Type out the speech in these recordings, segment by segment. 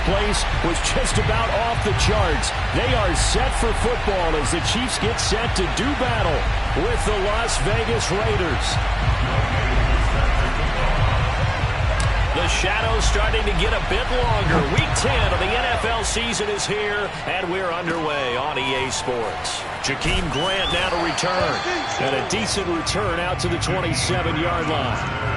place was just about off the charts. They are set for football as the Chiefs get set to do battle with the Las Vegas Raiders. The shadow's starting to get a bit longer. Week 10 of the NFL season is here, and we're underway on EA Sports. Jakeem Grant now to return, and a decent return out to the 27-yard line.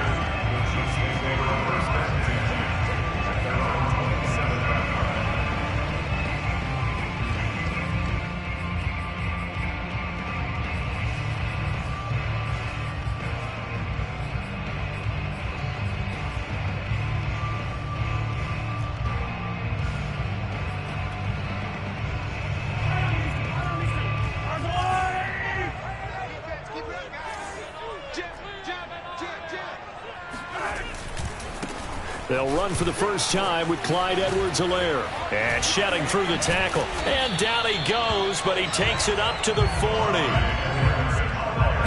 They'll run for the first time with Clyde Edwards-Helaire. And shedding through the tackle. And down he goes, but he takes it up to the 40.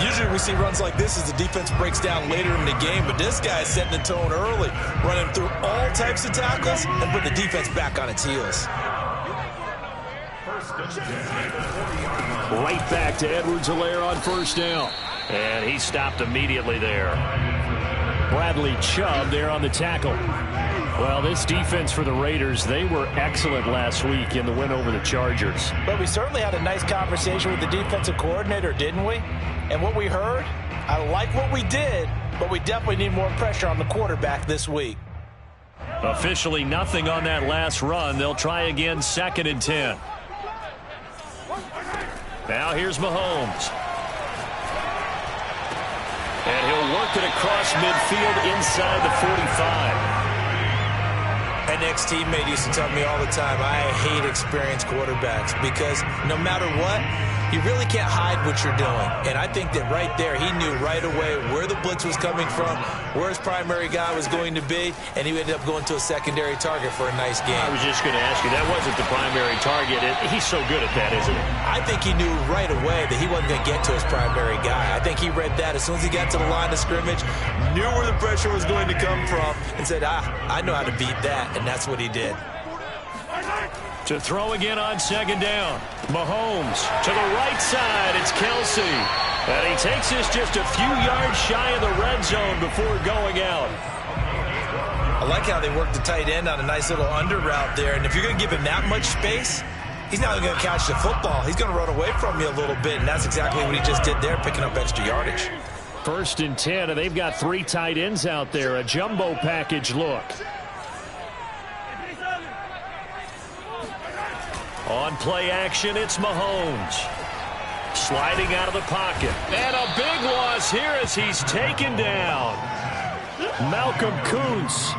Usually we see runs like this as the defense breaks down later in the game, but this guy is setting the tone early, running through all types of tackles and put the defense back on its heels. Right back to Edwards-Helaire on first down. And he stopped immediately there. Bradley Chubb there on the tackle. Well, this defense for the Raiders, they were excellent last week in the win over the Chargers. But we certainly had a nice conversation with the defensive coordinator, didn't we? And what we heard, I like what we did, but we definitely need more pressure on the quarterback this week. Officially nothing on that last run. They'll try again 2nd and 10. Now here's Mahomes. And he'll work it across midfield inside the 45. An ex-teammate used to tell me all the time, I hate experienced quarterbacks because no matter what, you really can't hide what you're doing. And I think that right there, he knew right away where the blitz was coming from, where his primary guy was going to be, and he ended up going to a secondary target for a nice game. I was just going to ask you, that wasn't the primary target. He's so good at that, isn't he? I think he knew right away that he wasn't going to get to his primary guy. I think he read that as soon as he got to the line of scrimmage, knew where the pressure was going to come from, and said, I know how to beat that, and that's what he did. To throw again on 2nd down. Mahomes to the right side. It's Kelsey. And he takes this just a few yards shy of the red zone before going out. I like how they work the tight end on a nice little under route there. And if you're going to give him that much space, he's not going to catch the football. He's going to run away from you a little bit. And that's exactly what he just did there, picking up extra yardage. 1st and 10, and they've got 3 tight ends out there. A jumbo package look. On play action, it's Mahomes. Sliding out of the pocket. And a big loss here as he's taken down. Malcolm Kuntz.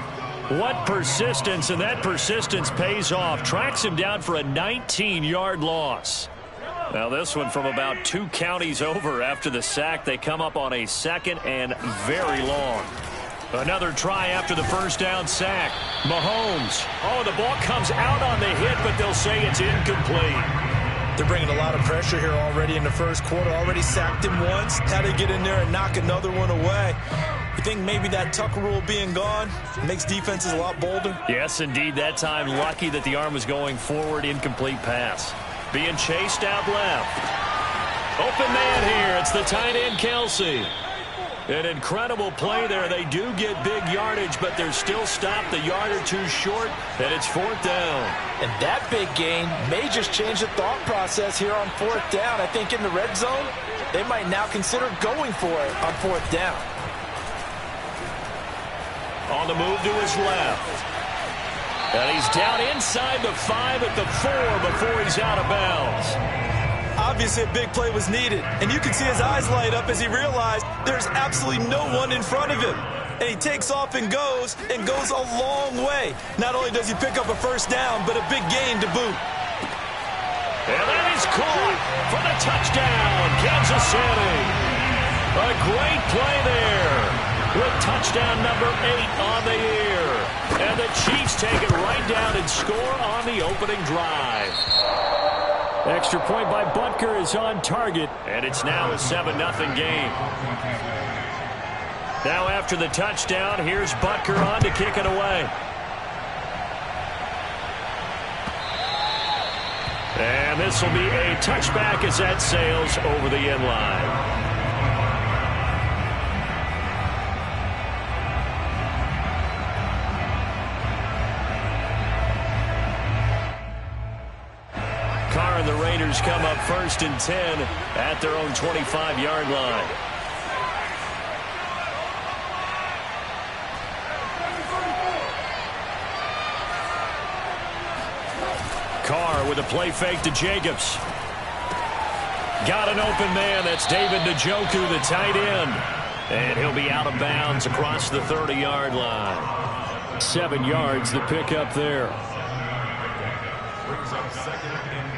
What persistence, and that persistence pays off. Tracks him down for a 19-yard loss. Now this one from about 2 counties over after the sack. They come up on a 2nd and very long. Another try after the first down sack. Mahomes. Oh, the ball comes out on the hit, but they'll say it's incomplete. They're bringing a lot of pressure here already in the first quarter. Already sacked him once. Had to get in there and knock another one away. You think maybe that tuck rule being gone makes defenses a lot bolder? Yes, indeed. That time lucky that the arm was going forward. Incomplete pass. Being chased out left. Open man here. It's the tight end, Kelsey. An incredible play there. They do get big yardage, but they're still stopped a yard or 2 short, and it's 4th down. And that big gain may just change the thought process here on 4th down. I think in the red zone, they might now consider going for it on 4th down. On the move to his left. And he's down inside the 5 at the 4 before he's out of bounds. Obviously, a big play was needed, and you can see his eyes light up as he realized there's absolutely no one in front of him. And he takes off and goes a long way. Not only does he pick up a first down, but a big gain to boot. And that is caught for the touchdown, Kansas City. A great play there with touchdown number 8 on the year. And the Chiefs take it right down and score on the opening drive. Extra point by Butker is on target, and it's now a 7-0 game. Now after the touchdown, here's Butker on to kick it away. And this will be a touchback as that sails over the end line. Carr and the Raiders come up 1st and 10 at their own 25-yard line. Carr with a play fake to Jacobs. Got an open man. That's David Njoku, the tight end. And he'll be out of bounds across the 30-yard line. 7 yards, the pickup there. Brings up 2nd and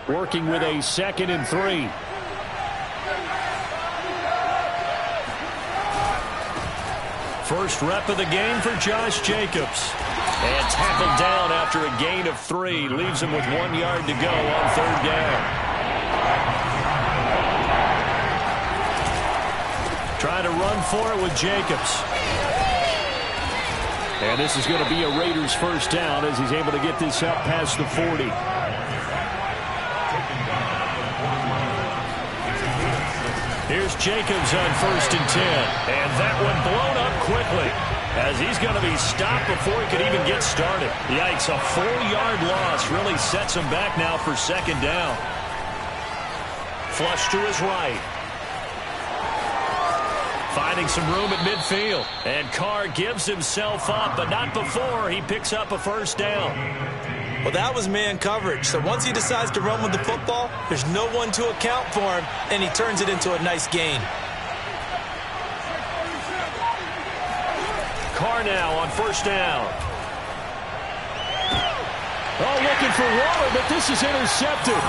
3. Working with a 2nd and 3. First rep of the game for Josh Jacobs. And tackled down after a gain of 3. Leaves him with 1 yard to go on 3rd down. Trying to run for it with Jacobs. And this is going to be a Raiders first down as he's able to get this up past the 40. Here's Jacobs on 1st and 10. And that one blown up quickly as he's going to be stopped before he could even get started. Yikes, a 4-yard loss really sets him back now for 2nd down. Flush to his right. Finding some room at midfield. And Carr gives himself up, but not before he picks up a 1st down. Well, that was man coverage. So once he decides to run with the football, there's no one to account for him, and he turns it into a nice gain. Carr now on 1st down. Oh, looking for Waller, but this is intercepted.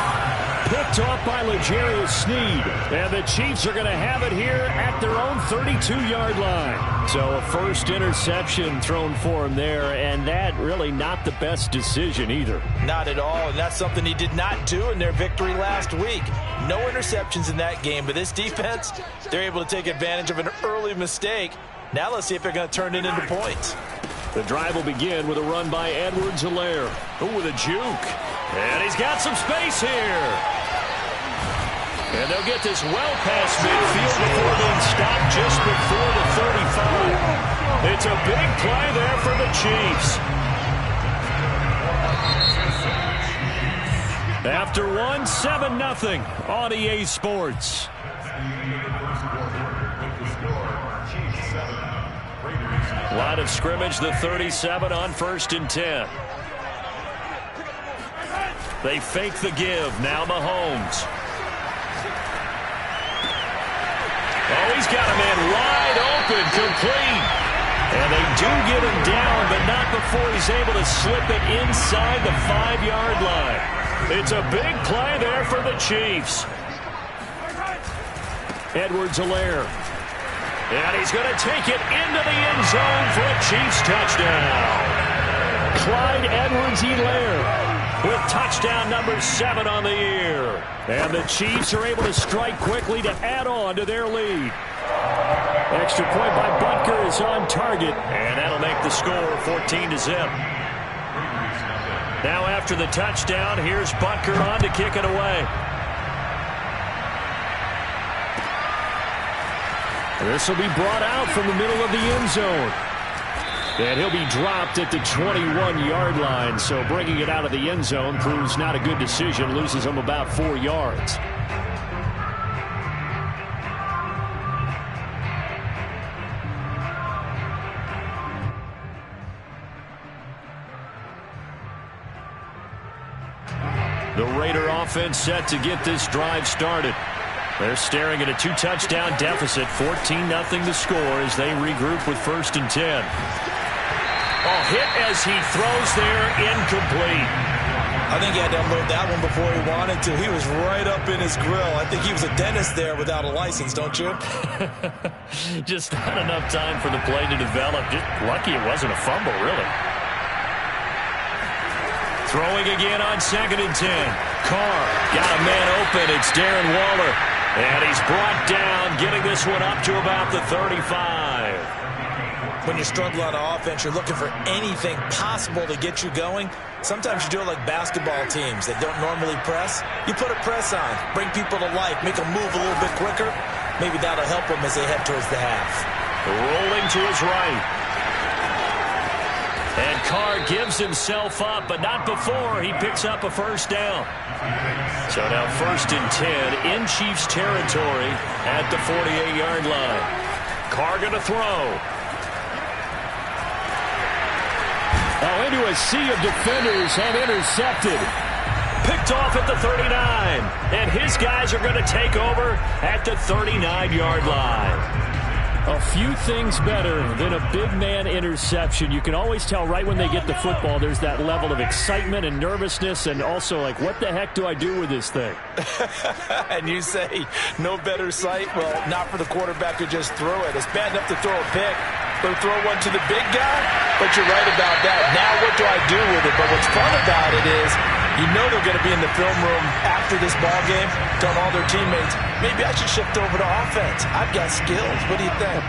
Picked off by L'Jarius Sneed. And the Chiefs are going to have it here at their own 32-yard line. So a first interception thrown for him there, and that really not the best decision either. Not at all, and that's something he did not do in their victory last week. No interceptions in that game, but this defense, they're able to take advantage of an early mistake. Now let's see if they're going to turn it into points. The drive will begin with a run by Edwards-Helaire. Oh, with a juke. And he's got some space here. And they'll get this well past midfield before being stopped just before the 35. It's a big play there for the Chiefs. After one, 7-0 on EA Sports. Line of scrimmage, the 37 on 1st and 10. They fake the give. Now Mahomes. Oh, he's got a man wide open, complete. And they do get him down, but not before he's able to slip it inside the 5-yard line. It's a big play there for the Chiefs. Edwards-Helaire. And he's going to take it into the end zone for a Chiefs touchdown. Clyde Edwards-Helaire with touchdown number 7 on the year. And the Chiefs are able to strike quickly to add on to their lead. Extra point by Butker is on target, and that'll make the score 14-0. Now after the touchdown, here's Butker on to kick it away. This will be brought out from the middle of the end zone. And he'll be dropped at the 21-yard line, so bringing it out of the end zone proves not a good decision, loses him about 4 yards. The Raider offense set to get this drive started. They're staring at a 2-touchdown deficit, 14-0 the score as they regroup with 1st and 10. Oh, hit as he throws there, incomplete. I think he had to unload that one before he wanted to. He was right up in his grill. I think he was a dentist there without a license, don't you? Just not enough time for the play to develop. Just lucky it wasn't a fumble, really. Throwing again on 2nd and 10. Carr got a man open. It's Darren Waller. And he's brought down, getting this one up to about the 35. when you struggle on offense, you're looking for anything possible to get you going. Sometimes you do it like basketball teams that don't normally press. You put a press on, bring people to life, make them move a little bit quicker. Maybe that'll help them as they head towards the half. Rolling to his right. And Carr gives himself up, but not before he picks up a first down. So now 1st and 10 in Chiefs territory at the 48-yard line. Carr going to throw. Oh, into a sea of defenders and intercepted. Picked off at the 39. And his guys are going to take over at the 39-yard line. A few things better than a big man interception. You can always tell right when they get the football, there's that level of excitement and nervousness, and also like, what the heck do I do with this thing? And you say, no better sight? Well, not for the quarterback to just throw it. It's bad enough to throw a pick, but throw one to the big guy? But you're right about that. Now what do I do with it? But what's fun about it is, you know they're going to be in the film room after this ball game, telling all their teammates, maybe I should shift over to offense. I've got skills. What do you think?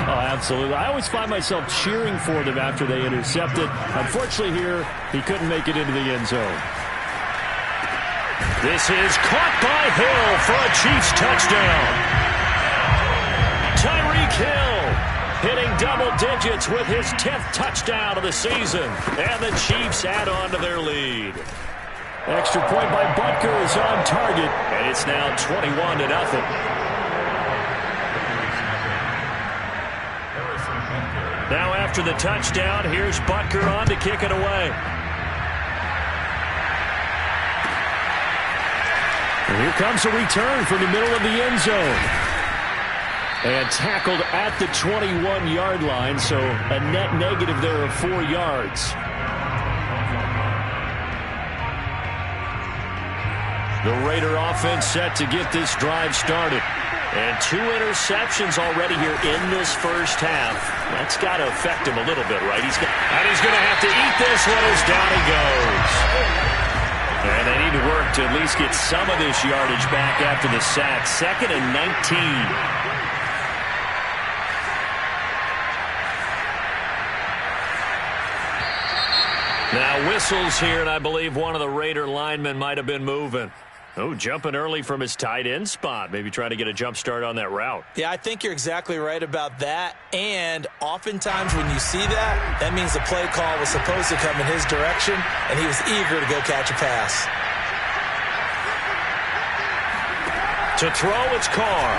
Oh, absolutely. I always find myself cheering for them after they intercept it. Unfortunately here, he couldn't make it into the end zone. This is caught by Hill for a Chiefs touchdown. Tyreek Hill hitting double digits with his 10th touchdown of the season. And the Chiefs add on to their lead. Extra point by Butker is on target. And it's now 21-0. Now after the touchdown, here's Butker on to kick it away. And here comes a return from the middle of the end zone. And tackled at the 21-yard line, so a net negative there of 4 yards. The Raider offense set to get this drive started. And 2 interceptions already here in this first half. That's got to affect him a little bit, right? He's going to have to eat this one as down he goes. And they need to work to at least get some of this yardage back after the sack. 2nd and 19. Now whistles here, and I believe one of the Raider linemen might have been moving. Oh, jumping early from his tight end spot. Maybe trying to get a jump start on that route. Yeah, I think you're exactly right about that. And oftentimes when you see that, that means the play call was supposed to come in his direction, and he was eager to go catch a pass. To throw, it's Carr.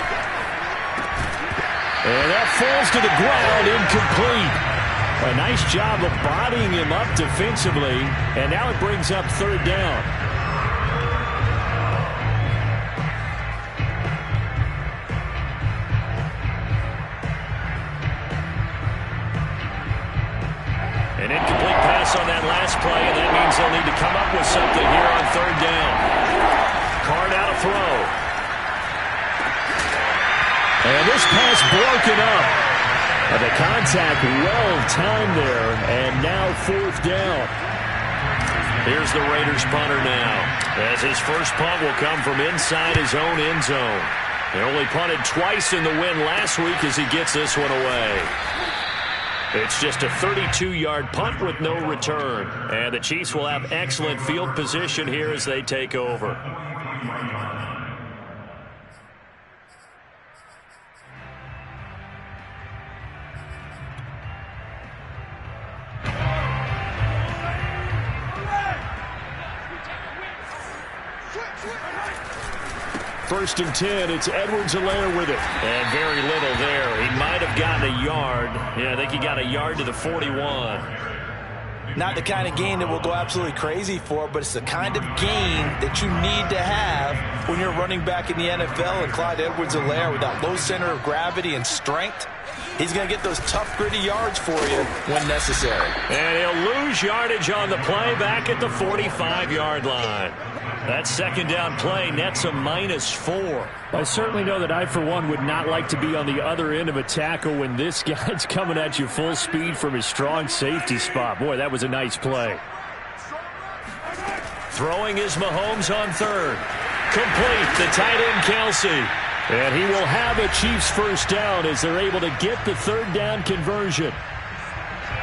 And that falls to the ground, incomplete. A nice job of bodying him up defensively, and now it brings up 3rd down. An incomplete pass on that last play, and that means they'll need to come up with something here on 3rd down. Carr now to throw. And this pass broken up. And the contact well-timed there, and now 4th down. Here's the Raiders punter now, as his first punt will come from inside his own end zone. He only punted twice in the win last week as he gets this one away. It's just a 32-yard punt with no return. And the Chiefs will have excellent field position here as they take over. First and 10, it's Edwards-Helaire with it. And very little there. He might have gotten a yard. Yeah, I think he got a yard to the 41. Not the kind of gain that we'll go absolutely crazy for, but it's the kind of gain that you need to have when you're running back in the NFL. And Clyde Edwards-Helaire, with that low center of gravity and strength, he's going to get those tough, gritty yards for you when necessary. And he'll lose yardage on the play back at the 45-yard line. That 2nd down play nets a -4. I certainly know that I, for one, would not like to be on the other end of a tackle when this guy's coming at you full speed from his strong safety spot. Boy, that was a nice play. Throwing is Mahomes on 3rd. Complete. The tight end, Kelsey. And he will have a Chiefs first down as they're able to get the third down conversion.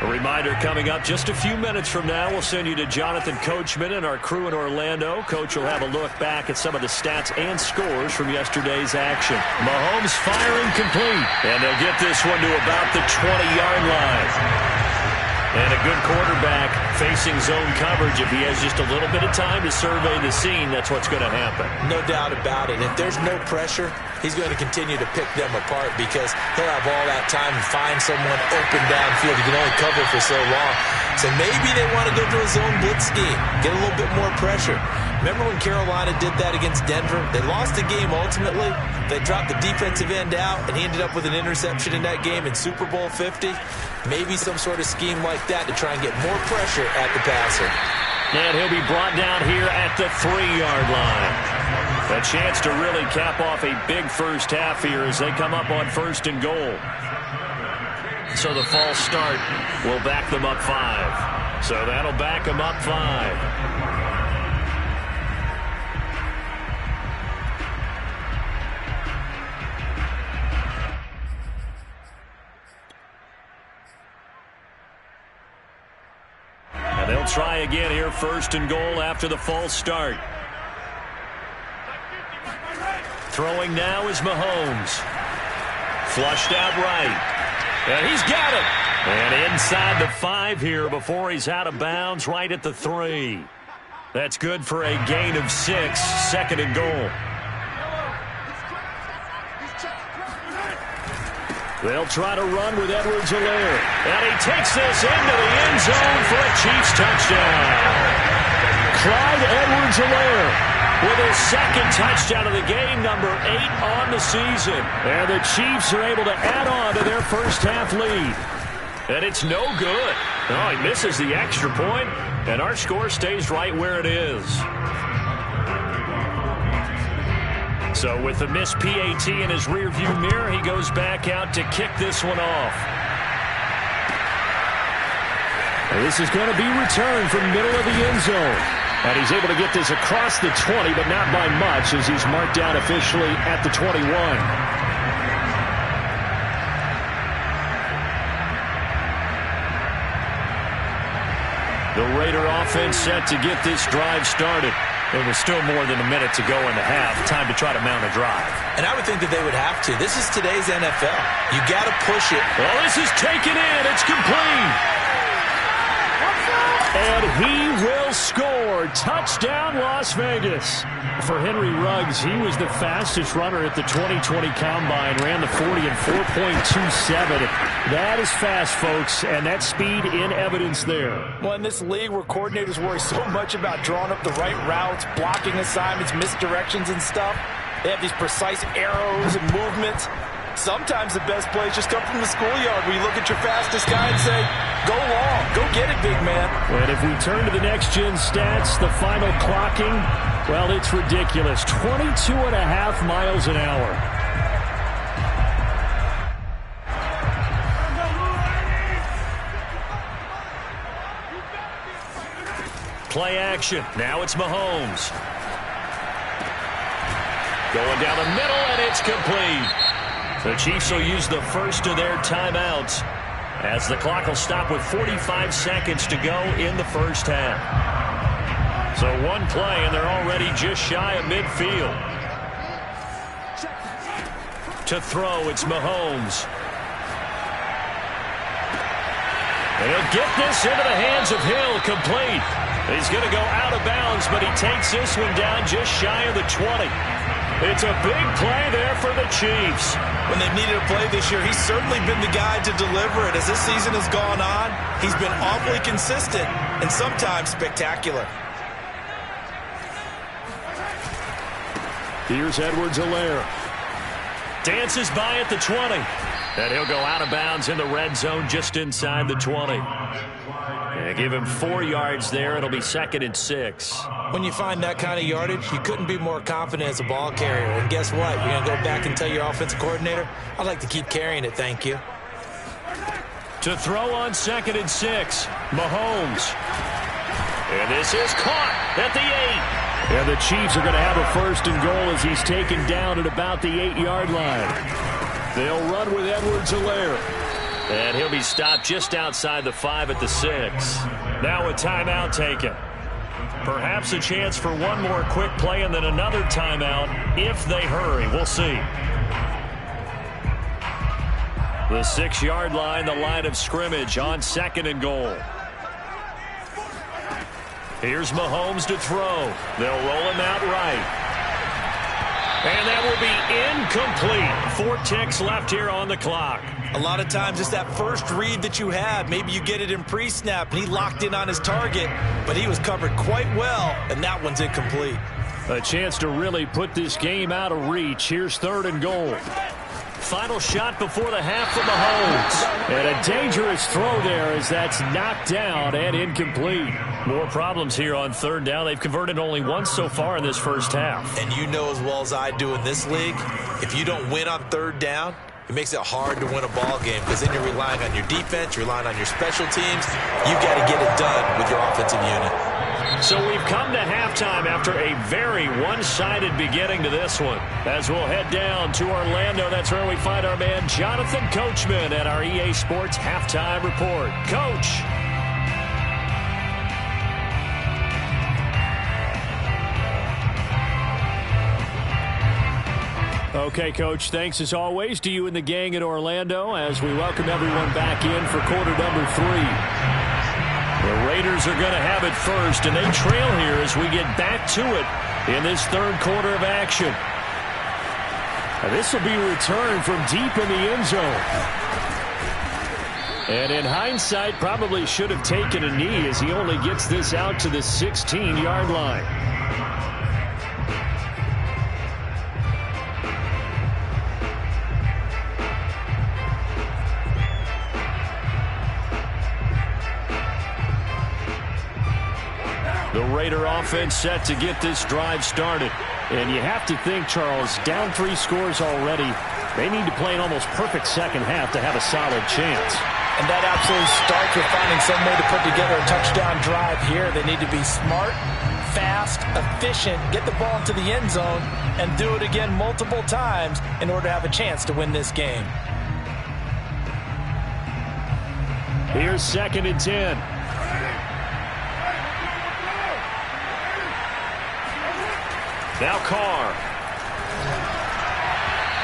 A reminder coming up just a few minutes from now. We'll send you to Jonathan Coachman and our crew in Orlando. Coach will have a look back at some of the stats and scores from yesterday's action. Mahomes firing complete. And they'll get this one to about the 20-yard line. And a good quarterback facing zone coverage. If he has just a little bit of time to survey the scene, that's what's going to happen. No doubt about it. If there's no pressure, he's going to continue to pick them apart because he'll have all that time to find someone open downfield. He can only cover for so long. So maybe they want to go to a zone blitz scheme, get a little bit more pressure. Remember when Carolina did that against Denver? They lost the game ultimately. They dropped the defensive end out, and he ended up with an interception in that game in Super Bowl 50. Maybe some sort of scheme like that to try and get more pressure at the passer. And he'll be brought down here at the 3-yard line. A chance to really cap off a big first half here as they come up on 1st and goal. So the false start will back them up 5. So that'll back them up 5. They'll try again here, 1st and goal after the false start. Throwing now is Mahomes. Flushed out right. And he's got it. And inside the 5 here before he's out of bounds, right at the 3. That's good for a gain of 6, 2nd and goal. They'll try to run with Edwards-Helaire. And he takes this into the end zone for a Chiefs touchdown. Clyde Edwards-Helaire with his 2nd touchdown of the game, number 8 on the season. And the Chiefs are able to add on to their first half lead. And it's no good. Oh, he misses the extra point, and our score stays right where it is. So with the missed PAT in his rearview mirror, he goes back out to kick this one off. And this is going to be returned from middle of the end zone. And he's able to get this across the 20, but not by much as he's marked down officially at the 21. The Raider offense set to get this drive started. There was still more than a minute to go in the half. Time to try to mount a drive. And I would think that they would have to. This is today's NFL. You got to push it. Well, this is taken in. It's complete. And he will score. Touchdown, Las Vegas. For Henry Ruggs, he was the fastest runner at the 2020 Combine. Ran the 40 in 4.27. That is fast, folks, and that speed in evidence there. Well, in this league where coordinators worry so much about drawing up the right routes, blocking assignments, misdirections and stuff, they have these precise arrows and movements. Sometimes the best plays just come from the schoolyard where you look at your fastest guy and say, go long, go get it, big man. And if we turn to the next-gen stats, the final clocking, well, it's ridiculous. 22.5 miles an hour. Play action. Now it's Mahomes. Going down the middle, and it's complete. The Chiefs will use the first of their timeouts as the clock will stop with 45 seconds to go in the first half. So one play, and they're already just shy of midfield. To throw, it's Mahomes. And he'll get this into the hands of Hill, complete. He's going to go out of bounds, but he takes this one down just shy of the 20. It's a big play there for the Chiefs. When they've needed a play this year, he's certainly been the guy to deliver it. As this season has gone on, he's been awfully consistent and sometimes spectacular. Here's Edwards-Helaire. Dances by at the 20. And he'll go out of bounds in the red zone just inside the 20. And give him 4 yards there. It'll be 2nd and 6. When you find that kind of yardage, you couldn't be more confident as a ball carrier. And guess what? You're going to go back and tell your offensive coordinator, I'd like to keep carrying it, thank you. To throw on 2nd and 6, Mahomes. And this is caught at the 8. And the Chiefs are going to have a 1st and goal as he's taken down at about the 8-yard line. They'll run with Edwards-Helaire. And he'll be stopped just outside the 5 at the 6. Now a timeout taken. Perhaps a chance for one more quick play and then another timeout if they hurry. We'll see. The 6-yard line, the line of scrimmage on 2nd and goal. Here's Mahomes to throw. They'll roll him out right. And that will be incomplete. 4 ticks left here on the clock. A lot of times it's that first read that you have. Maybe you get it in pre-snap and he locked in on his target, but he was covered quite well, and that one's incomplete. A chance to really put this game out of reach. Here's 3rd and goal. Final shot before the half for Mahomes. And a dangerous throw there as that's knocked down and incomplete. More problems here on 3rd down. They've converted only once so far in this first half. And you know as well as I do in this league, if you don't win on 3rd down, it makes it hard to win a ball game because then you're relying on your defense, you're relying on your special teams. You've got to get it done with your offensive unit. So we've come to halftime after a very one-sided beginning to this one. As we'll head down to Orlando, that's where we find our man Jonathan Coachman at our EA Sports Halftime Report. Coach. Okay, Coach, thanks as always to you and the gang in Orlando as we welcome everyone back in for quarter number 3. The Raiders are going to have it first, and they trail here as we get back to it in this 3rd quarter of action. This will be returned from deep in the end zone. And in hindsight, probably should have taken a knee as he only gets this out to the 16-yard line. The Raider offense set to get this drive started. And you have to think, Charles, down 3 scores already. They need to play an almost perfect second half to have a solid chance. And that absolutely starts with finding some way to put together a touchdown drive here. They need to be smart, fast, efficient, get the ball into the end zone, and do it again multiple times in order to have a chance to win this game. Here's 2nd and 10. Now Carr.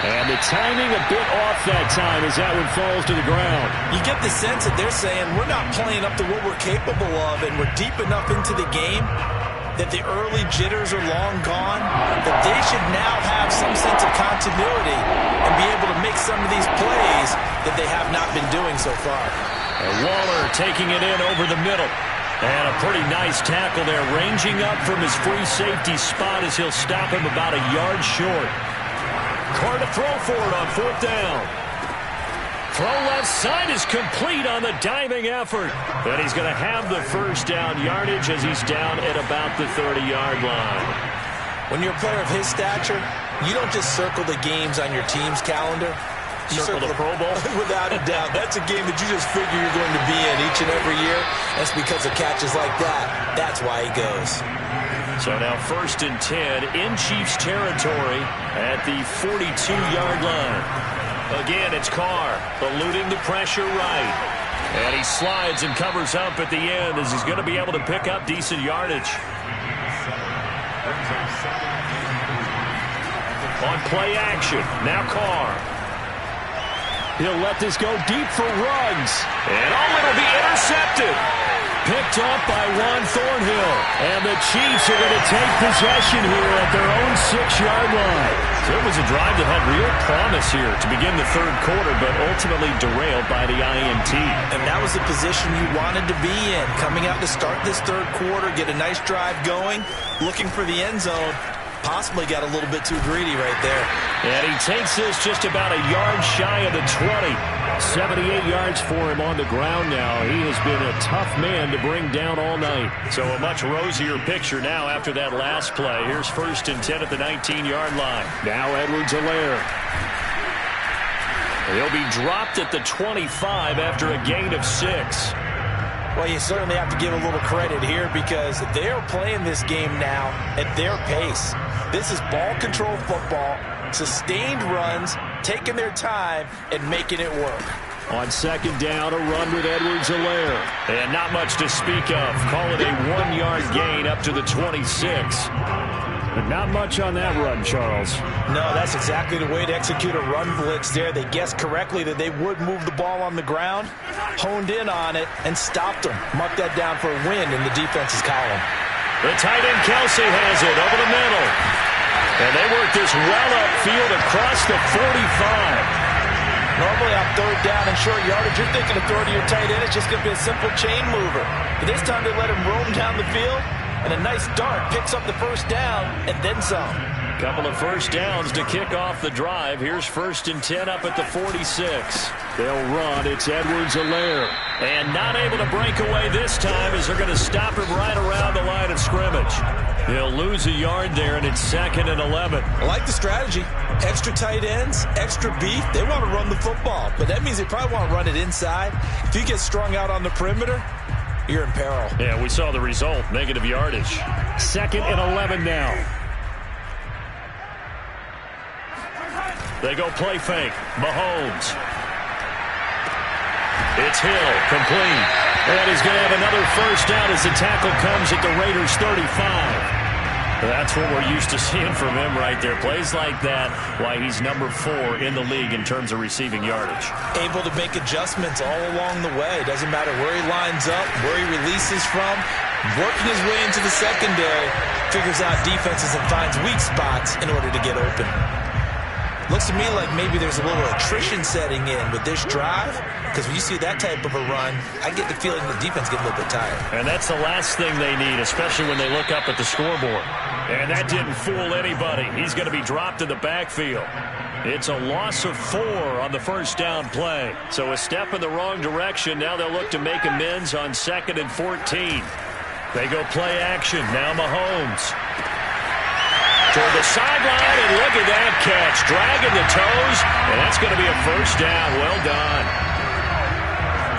And the timing a bit off that time as that one falls to the ground. You get the sense that they're saying we're not playing up to what we're capable of, and we're deep enough into the game that the early jitters are long gone, that they should now have some sense of continuity and be able to make some of these plays that they have not been doing so far. And Waller taking it in over the middle. And a pretty nice tackle there, ranging up from his free safety spot as he'll stop him about a yard short. Carr to throw for it on 4th down. Throw left side is complete on the diving effort. And he's going to have the 1st down yardage as he's down at about the 30-yard line. When you're a player of his stature, you don't just circle the games on your team's calendar. Circle the Pro Bowl? Without a doubt. That's a game that you just figure you're going to be in each and every year. That's because of catches like that. That's why he goes. So now 1st and 10 in Chiefs territory at the 42-yard line. Again, it's Carr eluding the pressure right. And he slides and covers up at the end as he's going to be able to pick up decent yardage. On play action, now Carr. He'll let this go deep for Ruggs. And it'll be intercepted. Picked up by Juan Thornhill. And the Chiefs are going to take possession here at their own 6-yard line. So it was a drive that had real promise here to begin the 3rd quarter, but ultimately derailed by the INT. And that was the position you wanted to be in. Coming out to start this 3rd quarter, get a nice drive going, looking for the end zone. Possibly got a little bit too greedy right there. And he takes this just about a yard shy of the 20. 78 yards for him on the ground now. He has been a tough man to bring down all night. So a much rosier picture now after that last play. Here's 1st and 10 at the 19-yard line. Now Edwards-Helaire. He'll be dropped at the 25 after a gain of 6. Well, you certainly have to give a little credit here because they're playing this game now at their pace. This is ball control football, sustained runs, taking their time, and making it work. On second down, a run with Edwards-Helaire. And not much to speak of. Call it a 1-yard gain up to the 26. But not much on that run, Charles. No, that's exactly the way to execute a run blitz there. They guessed correctly that they would move the ball on the ground, honed in on it, and stopped them. Mark that down for a win in the defense's column. The tight end Kelsey has it over the middle. And they work this well upfield across the 45. Normally on third down and short yardage, you're thinking of throwing to your tight end. It's just going to be a simple chain mover. But this time they let him roam down the field, and a nice dart picks up the first down and then some. Couple of first downs to kick off the drive. Here's 1st and 10 up at the 46. They'll run. It's Edwards-Helaire. And not able to break away this time as they're going to stop him right around the line of scrimmage. He'll lose a yard there, and it's 2nd and 11. I like the strategy. Extra tight ends, extra beef. They want to run the football, but that means they probably want to run it inside. If you get strung out on the perimeter, you're in peril. Yeah, we saw the result. Negative yardage. 2nd and 11 now. They go play fake. Mahomes. It's Hill, complete. And he's going to have another first down as the tackle comes at the Raiders' 35. That's what we're used to seeing from him right there. Plays like that, why he's number 4 in the league in terms of receiving yardage. Able to make adjustments all along the way. Doesn't matter where he lines up, where he releases from. Working his way into the secondary, figures out defenses and finds weak spots in order to get open. Looks to me like maybe there's a little attrition setting in with this drive, because when you see that type of a run, I get the feeling the defense gets a little bit tired. And that's the last thing they need, especially when they look up at the scoreboard. And that didn't fool anybody. He's going to be dropped in the backfield. It's a loss of 4 on the first down play. So a step in the wrong direction. Now they'll look to make amends on 2nd and 14. They go play action. Now Mahomes. Toward the sideline, and look at that catch. Dragging the toes, and that's going to be a first down. Well done.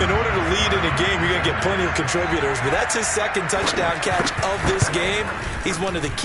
In order to lead in a game, you're going to get plenty of contributors, but that's his 2nd touchdown catch of this game. He's one of the key